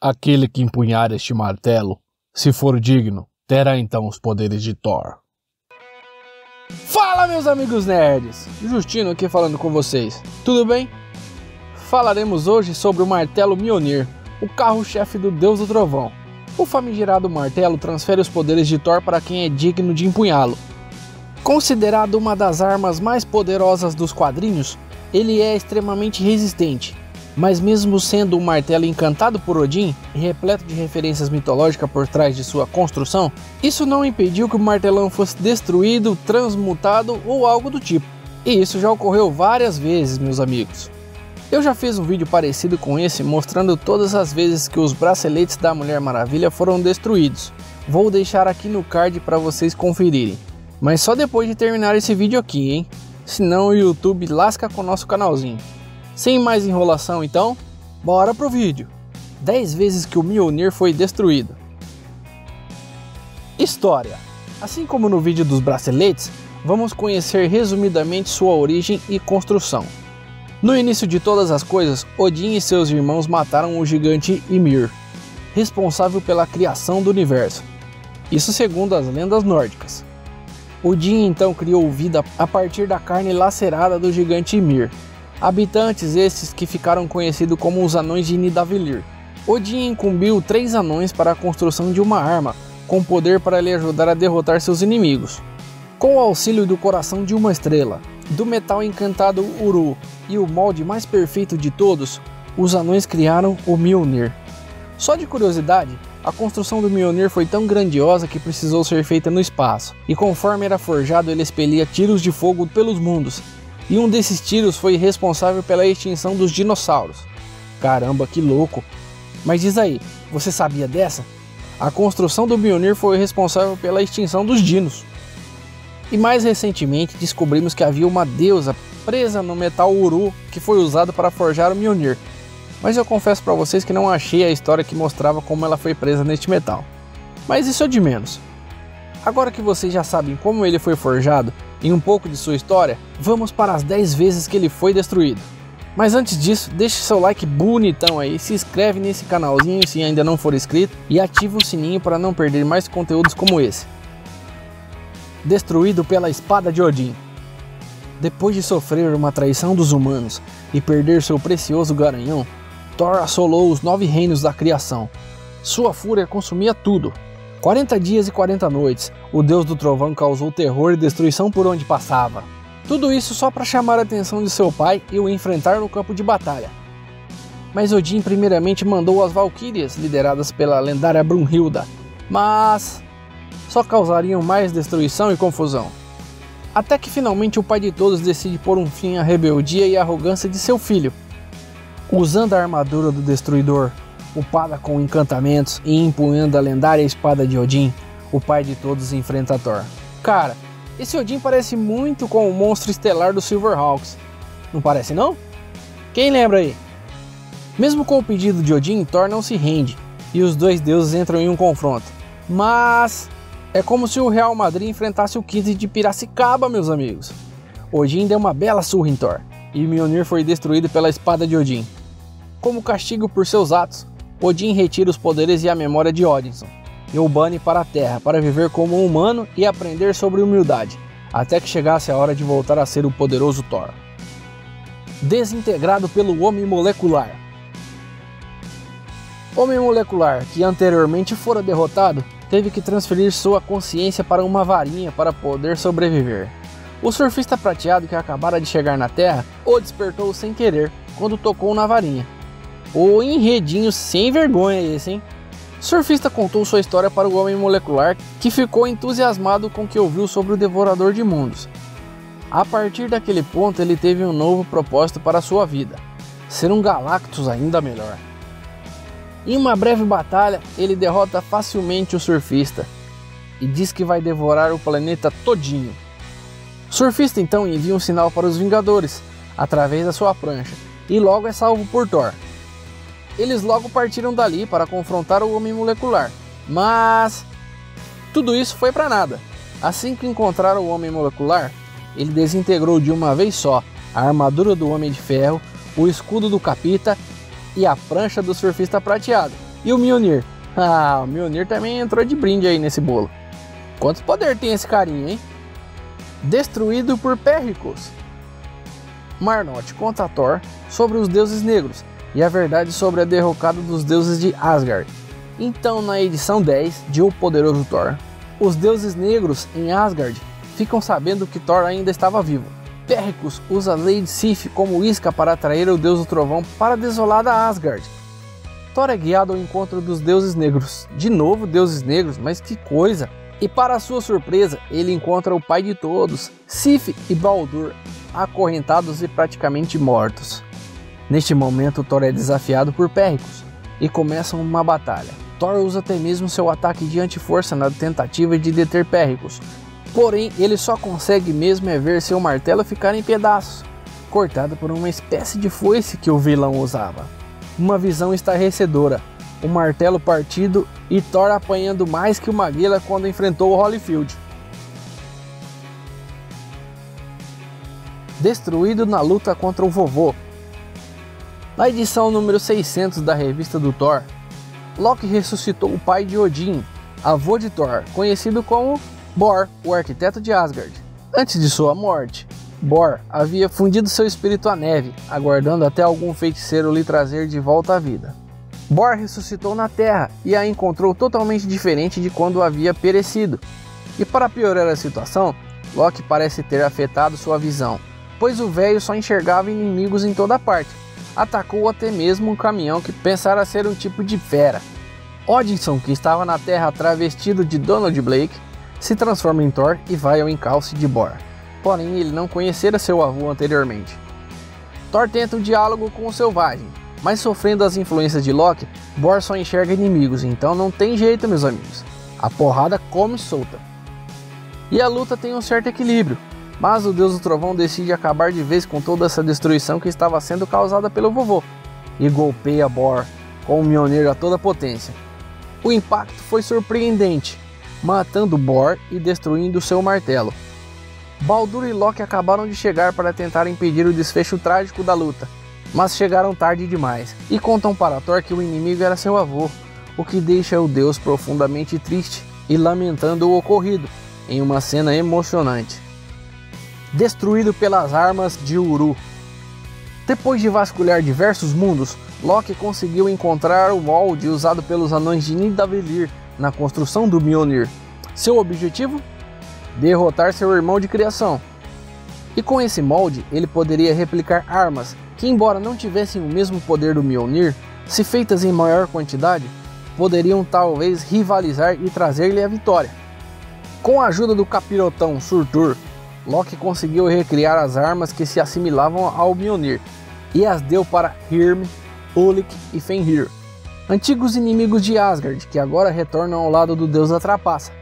Aquele que empunhar este martelo, se for digno, terá então os poderes de Thor. Fala, meus amigos nerds! Justino aqui falando com vocês. Tudo bem? Falaremos hoje sobre o martelo Mjolnir, o carro-chefe do Deus do Trovão. O famigerado martelo transfere os poderes de Thor para quem é digno de empunhá-lo. Considerado uma das armas mais poderosas dos quadrinhos, ele é extremamente resistente. Mas mesmo sendo um martelo encantado por Odin e repleto de referências mitológicas por trás de sua construção, isso não impediu que o martelão fosse destruído, transmutado ou algo do tipo. E isso já ocorreu várias vezes, meus amigos. Eu já fiz um vídeo parecido com esse mostrando todas as vezes que os braceletes da Mulher Maravilha foram destruídos. Vou deixar aqui no card para vocês conferirem. Mas só depois de terminar esse vídeo aqui, hein? Senão o YouTube lasca com o nosso canalzinho. Sem mais enrolação então, bora pro vídeo. 10 vezes que o Mjolnir foi destruído. História. Assim como no vídeo dos braceletes, vamos conhecer resumidamente sua origem e construção. No início de todas as coisas, Odin e seus irmãos mataram o gigante Ymir, responsável pela criação do universo. Isso segundo as lendas nórdicas. Odin então criou vida a partir da carne lacerada do gigante Ymir. Habitantes estes que ficaram conhecidos como os Anões de Nidavellir. Odin incumbiu 3 anões para a construção de uma arma, com poder para lhe ajudar a derrotar seus inimigos. Com o auxílio do coração de uma estrela, do metal encantado Uru e o molde mais perfeito de todos, os anões criaram o Mjolnir. Só de curiosidade, a construção do Mjolnir foi tão grandiosa que precisou ser feita no espaço, e conforme era forjado ele expelia tiros de fogo pelos mundos. E um desses tiros foi responsável pela extinção dos dinossauros. Caramba, que louco! Mas diz aí, você sabia dessa? A construção do Mjolnir foi responsável pela extinção dos dinos. E mais recentemente descobrimos que havia uma deusa presa no metal Uru que foi usado para forjar o Mjolnir. Mas eu confesso para vocês que não achei a história que mostrava como ela foi presa neste metal. Mas isso é de menos. Agora que vocês já sabem como ele foi forjado e um pouco de sua história, vamos para as 10 vezes que ele foi destruído. Mas antes disso, deixe seu like bonitão aí, se inscreve nesse canalzinho se ainda não for inscrito e ativa o sininho para não perder mais conteúdos como esse. Destruído pela espada de Odin. Depois de sofrer uma traição dos humanos e perder seu precioso garanhão, Thor assolou os 9 reinos da criação. Sua fúria consumia tudo. 40 dias e 40 noites, o Deus do Trovão causou terror e destruição por onde passava. Tudo isso só para chamar a atenção de seu pai e o enfrentar no campo de batalha. Mas Odin primeiramente mandou as Valquírias, lideradas pela lendária Brunhilda, mas só causariam mais destruição e confusão. Até que finalmente o pai de todos decide pôr um fim à rebeldia e arrogância de seu filho. Usando a armadura do Destruidor, upada com encantamentos e empunhando a lendária espada de Odin, o pai de todos enfrenta Thor. Cara, esse Odin parece muito com o monstro estelar do Silverhawks. Não parece não? Quem lembra aí? Mesmo com o pedido de Odin, Thor não se rende e os dois deuses entram em um confronto. Mas é como se o Real Madrid enfrentasse o 15 de Piracicaba, meus amigos. Odin deu uma bela surra em Thor e Mjolnir foi destruído pela espada de Odin. Como castigo por seus atos, Odin retira os poderes e a memória de Odinson e o bane para a Terra para viver como um humano e aprender sobre humildade, até que chegasse a hora de voltar a ser o poderoso Thor. Desintegrado pelo Homem Molecular. Homem Molecular, que anteriormente fora derrotado, teve que transferir sua consciência para uma varinha para poder sobreviver. O surfista prateado que acabara de chegar na Terra o despertou sem querer quando tocou na varinha. O enredinho sem vergonha esse, hein? O surfista contou sua história para o Homem Molecular, que ficou entusiasmado com o que ouviu sobre o Devorador de Mundos. A partir daquele ponto ele teve um novo propósito para sua vida: ser um Galactus ainda melhor. Em uma breve batalha, ele derrota facilmente o surfista e diz que vai devorar o planeta todinho. O surfista então envia um sinal para os Vingadores, através da sua prancha, e logo é salvo por Thor. Eles logo partiram dali para confrontar o Homem Molecular, mas tudo isso foi para nada. Assim que encontraram o Homem Molecular, ele desintegrou de uma vez só a armadura do Homem de Ferro, o escudo do Capita e a prancha do surfista prateado. E o Mjolnir? Ah, o Mjolnir também entrou de brinde aí nesse bolo. Quantos poder tem esse carinha, hein? Destruído por Péricles. Marnote conta a Thor sobre os deuses negros e a verdade sobre a derrocada dos deuses de Asgard. Então, na edição 10 de O Poderoso Thor, os deuses negros em Asgard ficam sabendo que Thor ainda estava vivo. Péricles usa Lady Sif como isca para atrair o deus do trovão para a desolada Asgard. Thor é guiado ao encontro dos deuses negros. De novo deuses negros, mas que coisa! E para sua surpresa, ele encontra o pai de todos, Sif e Baldur, acorrentados e praticamente mortos. Neste momento, Thor é desafiado por Péricles e começam uma batalha. Thor usa até mesmo seu ataque de anti-força na tentativa de deter Péricles. Porém, ele só consegue mesmo ver seu martelo ficar em pedaços, cortado por uma espécie de foice que o vilão usava. Uma visão estarrecedora, o martelo partido e Thor apanhando mais que uma guila quando enfrentou o Holyfield. Destruído na luta contra o vovô. Na edição número 600 da revista do Thor, Loki ressuscitou o pai de Odin, avô de Thor, conhecido como Bor, o arquiteto de Asgard. Antes de sua morte, Bor havia fundido seu espírito à neve, aguardando até algum feiticeiro lhe trazer de volta à vida. Bor ressuscitou na Terra e a encontrou totalmente diferente de quando havia perecido. E para piorar a situação, Loki parece ter afetado sua visão, pois o velho só enxergava inimigos em toda parte. Atacou até mesmo um caminhão que pensara ser um tipo de fera. Odinson, que estava na Terra travestido de Donald Blake, se transforma em Thor e vai ao encalce de Bor. Porém, ele não conhecera seu avô anteriormente. Thor tenta um diálogo com o selvagem, mas sofrendo as influências de Loki, Bor só enxerga inimigos, então não tem jeito, meus amigos. A porrada come solta. E a luta tem um certo equilíbrio, mas o deus do trovão decide acabar de vez com toda essa destruição que estava sendo causada pelo vovô, e golpeia Bor com o Mjolnir a toda potência. O impacto foi surpreendente, matando Bor e destruindo seu martelo. Baldur e Loki acabaram de chegar para tentar impedir o desfecho trágico da luta, mas chegaram tarde demais e contam para Thor que o inimigo era seu avô, o que deixa o deus profundamente triste e lamentando o ocorrido, em uma cena emocionante. Destruído pelas armas de Uru. Depois de vasculhar diversos mundos, Loki conseguiu encontrar o molde usado pelos anões de Nidavellir na construção do Mjolnir. Seu objetivo? Derrotar seu irmão de criação. E com esse molde, ele poderia replicar armas que, embora não tivessem o mesmo poder do Mjolnir, se feitas em maior quantidade, poderiam talvez rivalizar e trazer-lhe a vitória. Com a ajuda do capirotão Surtur, Loki conseguiu recriar as armas que se assimilavam ao Mjolnir e as deu para Hyrm, Ulik e Fenrir, antigos inimigos de Asgard que agora retornam ao lado do deus da trapaça.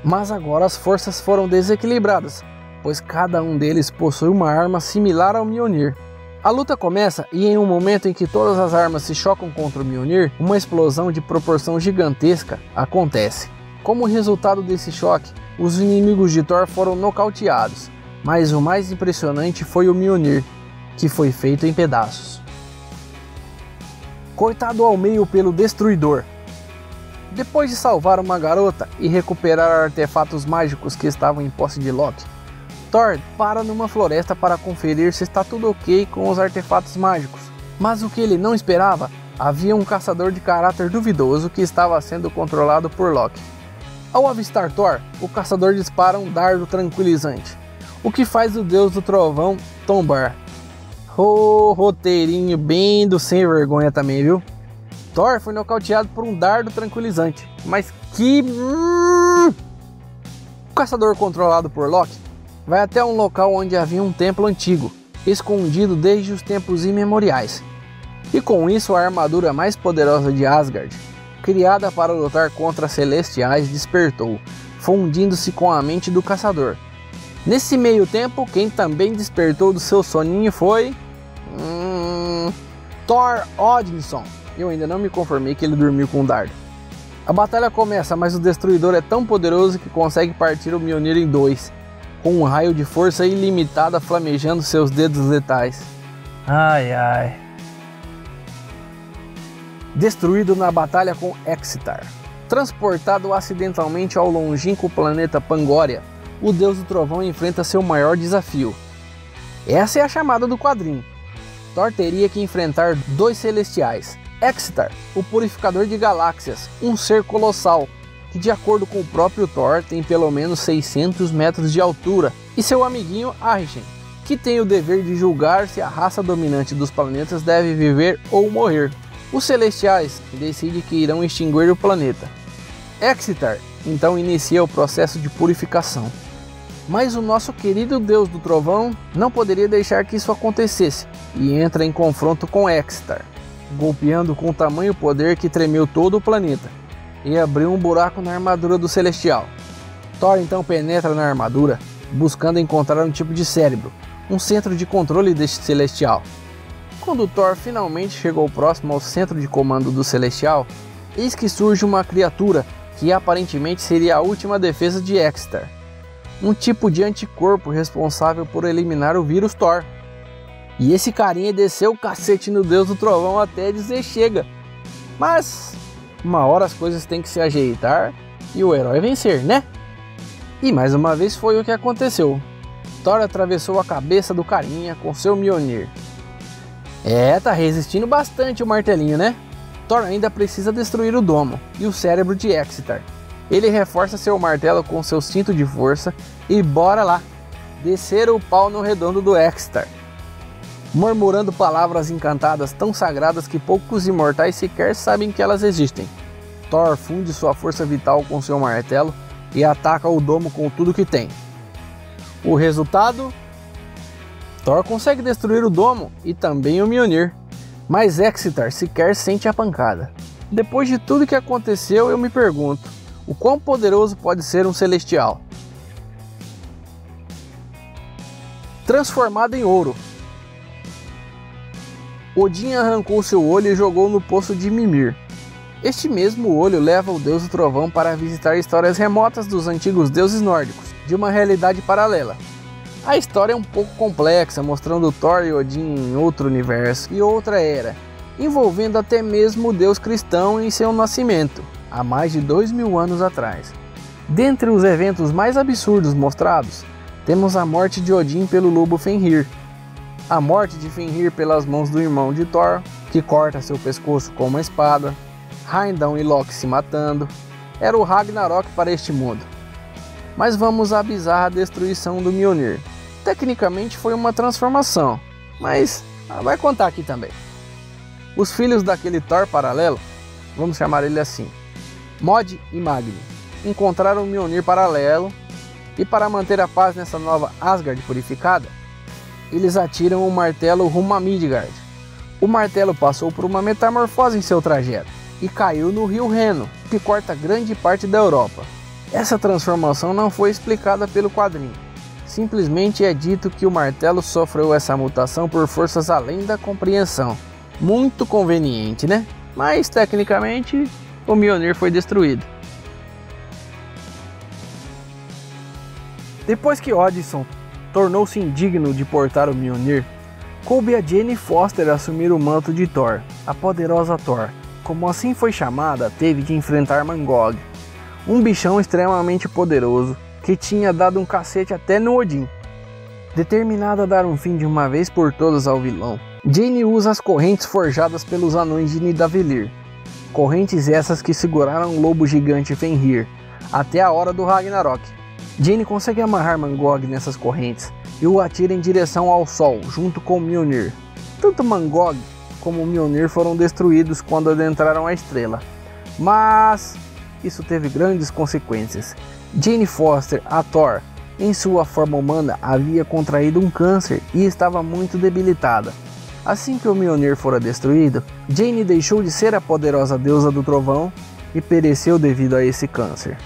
Mas agora as forças foram desequilibradas, pois cada um deles possui uma arma similar ao Mjolnir. A luta começa e em um momento em que todas as armas se chocam contra o Mjolnir, uma explosão de proporção gigantesca acontece. Como resultado desse choque, os inimigos de Thor foram nocauteados, mas o mais impressionante foi o Mjolnir, que foi feito em pedaços. Cortado ao meio pelo Destruidor. Depois de salvar uma garota e recuperar artefatos mágicos que estavam em posse de Loki, Thor para numa floresta para conferir se está tudo ok com os artefatos mágicos. Mas o que ele não esperava, havia um caçador de caráter duvidoso que estava sendo controlado por Loki. Ao avistar Thor, o caçador dispara um dardo tranquilizante, o que faz o deus do trovão tombar. Roteirinho bem do sem vergonha também, viu? Thor foi nocauteado por um dardo tranquilizante, mas que... O caçador controlado por Loki vai até um local onde havia um templo antigo, escondido desde os tempos imemoriais. E com isso a armadura mais poderosa de Asgard, criada para lutar contra celestiais, despertou, fundindo-se com a mente do caçador. Nesse meio tempo, quem também despertou do seu soninho foi... Thor Odinson. Eu ainda não me conformei que ele dormiu com um dardo. A batalha começa, mas o Destruidor é tão poderoso que consegue partir o Mjolnir em dois, com um raio de força ilimitada flamejando seus dedos letais. Ai ai. destruído na batalha com Excitar. Transportado acidentalmente ao longínquo planeta Pangoria, o Deus do Trovão enfrenta seu maior desafio. Essa é a chamada do quadrinho. Thor teria que enfrentar dois celestiais, Excitar, o purificador de galáxias, um ser colossal, que de acordo com o próprio Thor tem pelo menos 600 metros de altura, e seu amiguinho Arishem, que tem o dever de julgar se a raça dominante dos planetas deve viver ou morrer. Os celestiais decidem que irão extinguir o planeta. Excitar então inicia o processo de purificação. Mas o nosso querido Deus do Trovão não poderia deixar que isso acontecesse e entra em confronto com Excitar, golpeando com tamanho poder que tremeu todo o planeta e abriu um buraco na armadura do Celestial. Thor então penetra na armadura, buscando encontrar um tipo de cérebro, um centro de controle deste Celestial. Quando Thor finalmente chegou próximo ao centro de comando do Celestial, eis que surge uma criatura que aparentemente seria a última defesa de Excitar, um tipo de anticorpo responsável por eliminar o vírus Thor. E esse carinha desceu o cacete no Deus do Trovão até dizer chega. Mas uma hora as coisas têm que se ajeitar e o herói vencer, né? E mais uma vez foi o que aconteceu. Thor atravessou a cabeça do carinha com seu Mjolnir. Tá resistindo bastante o martelinho, né? Thor ainda precisa destruir o domo e o cérebro de Excitar. Ele reforça seu martelo com seu cinto de força e bora lá, descer o pau no redondo do Excitar. Murmurando palavras encantadas tão sagradas que poucos imortais sequer sabem que elas existem. Thor funde sua força vital com seu martelo e ataca o domo com tudo que tem. O resultado? Thor consegue destruir o domo e também o Mjolnir, mas Excitar sequer sente a pancada. Depois de tudo que aconteceu, eu me pergunto, o quão poderoso pode ser um celestial? Transformado em ouro, Odin arrancou seu olho e jogou no poço de Mimir. Este mesmo olho leva o Deus do Trovão para visitar histórias remotas dos antigos deuses nórdicos, de uma realidade paralela. A história é um pouco complexa, mostrando Thor e Odin em outro universo e outra era, envolvendo até mesmo o deus cristão em seu nascimento, há mais de 2000 anos atrás. Dentre os eventos mais absurdos mostrados, temos a morte de Odin pelo lobo Fenrir, a morte de Fenrir pelas mãos do irmão de Thor, que corta seu pescoço com uma espada, Heimdall e Loki se matando. Era o Ragnarok para este mundo. Mas vamos à bizarra destruição do Mjolnir. Tecnicamente foi uma transformação, mas vai contar aqui também. Os filhos daquele Thor paralelo, vamos chamar ele assim, Mod e Magni, encontraram o Mjolnir paralelo e para manter a paz nessa nova Asgard purificada, eles atiram o martelo rumo a Midgard. O martelo passou por uma metamorfose em seu trajeto e caiu no rio Reno, que corta grande parte da Europa. Essa transformação não foi explicada pelo quadrinho. Simplesmente é dito que o martelo sofreu essa mutação por forças além da compreensão. Muito conveniente, né? Mas tecnicamente o Mjolnir foi destruído. Depois que Odinson tornou-se indigno de portar o Mjolnir, coube a Jane Foster assumir o manto de Thor, a poderosa Thor. Como assim foi chamada, teve que enfrentar Mangog, um bichão extremamente poderoso que tinha dado um cacete até no Odin. Determinada a dar um fim de uma vez por todas ao vilão, Jane usa as correntes forjadas pelos anões de Nidavellir. Correntes essas que seguraram o lobo gigante Fenrir até a hora do Ragnarok. Jane consegue amarrar Mangog nessas correntes e o atira em direção ao sol junto com Mjolnir. Tanto Mangog como Mjolnir foram destruídos quando adentraram a estrela, mas isso teve grandes consequências. Jane Foster, a Thor, em sua forma humana, havia contraído um câncer e estava muito debilitada. Assim que o Mjolnir fora destruído, Jane deixou de ser a poderosa deusa do trovão e pereceu devido a esse câncer.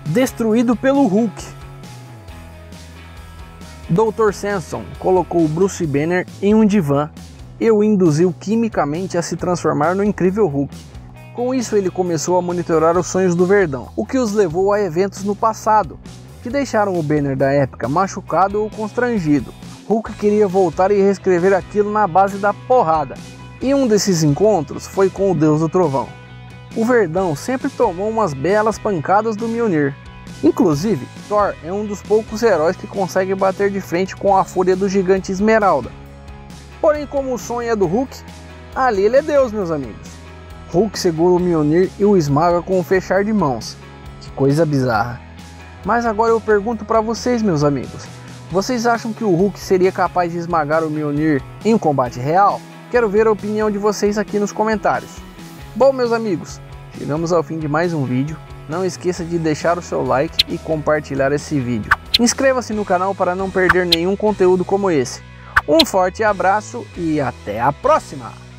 Destruído pelo Hulk. Dr. Samson colocou Bruce Banner em um divã e o induziu quimicamente a se transformar no incrível Hulk. Com isso ele começou a monitorar os sonhos do Verdão, o que os levou a eventos no passado, que deixaram o Banner da época machucado ou constrangido. Hulk queria voltar e reescrever aquilo na base da porrada. E um desses encontros foi com o Deus do Trovão. O Verdão sempre tomou umas belas pancadas do Mjolnir. Inclusive, Thor é um dos poucos heróis que consegue bater de frente com a fúria do gigante Esmeralda. Porém, como o sonho é do Hulk, ali ele é Deus, meus amigos. Hulk segura o Mjolnir e o esmaga com um fechar de mãos. Que coisa bizarra. Mas agora eu pergunto para vocês, meus amigos. Vocês acham que o Hulk seria capaz de esmagar o Mjolnir em um combate real? Quero ver a opinião de vocês aqui nos comentários. Bom, meus amigos, chegamos ao fim de mais um vídeo. Não esqueça de deixar o seu like e compartilhar esse vídeo. Inscreva-se no canal para não perder nenhum conteúdo como esse. Um forte abraço e até a próxima!